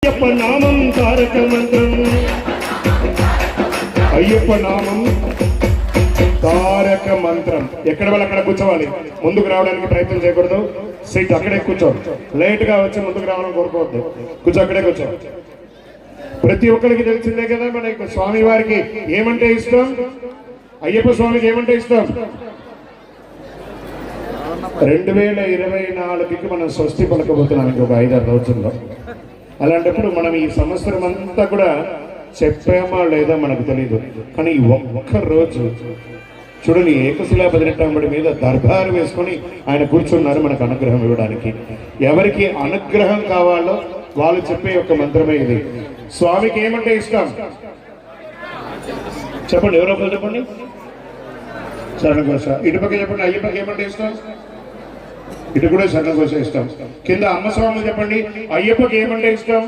అయ్యప్ప నామం తారక మంత్రం, అయ్యప్ప నామం తారక మంత్రం. ఎక్కడ వాళ్ళు అక్కడ కూర్చోవాలి, ముందుకు రావడానికి ప్రయత్నం చేయకూడదు. సీట్ అక్కడే కూర్చో, లేట్ గా వచ్చి ముందుకు రావాలని కోరుకోవద్దు. కూర్చో, అక్కడే కూర్చో. ప్రతి ఒక్కరికి తెలిసిందే కదా మనకి స్వామి వారికి ఏమంటే ఇష్టం, అయ్యప్ప స్వామికి ఏమంటే ఇష్టం. 2024కి మనం స్వస్తి పలకబోతున్నాం ఇంకొక 5-6 రోజుల్లో. అలాంటప్పుడు మనం ఈ సంవత్సరం అంతా కూడా చెప్పామా లేదా మనకు తెలియదు, కానీ ఒక్క రోజు చూడని ఏకశిలా 18 మీద దర్బారు వేసుకొని ఆయన కూర్చున్నారు మనకు అనుగ్రహం ఇవ్వడానికి. ఎవరికి అనుగ్రహం కావాలో వాళ్ళు చెప్పే ఒక మంత్రమే ఇది. స్వామికి ఏమంటే ఇష్టం చెప్పండి, ఎవరో ఒకరు చెప్పండి. శరణఘోష. ఇటుపక్క చెప్పండి, అయ్యప్పకి ఏమంటే ఇష్టం. ఇటు కూడా శరణఘోష ఇష్టం. కింద అమ్మ స్వామి చెప్పండి, అయ్యప్పకి ఏమంటే ఇష్టం.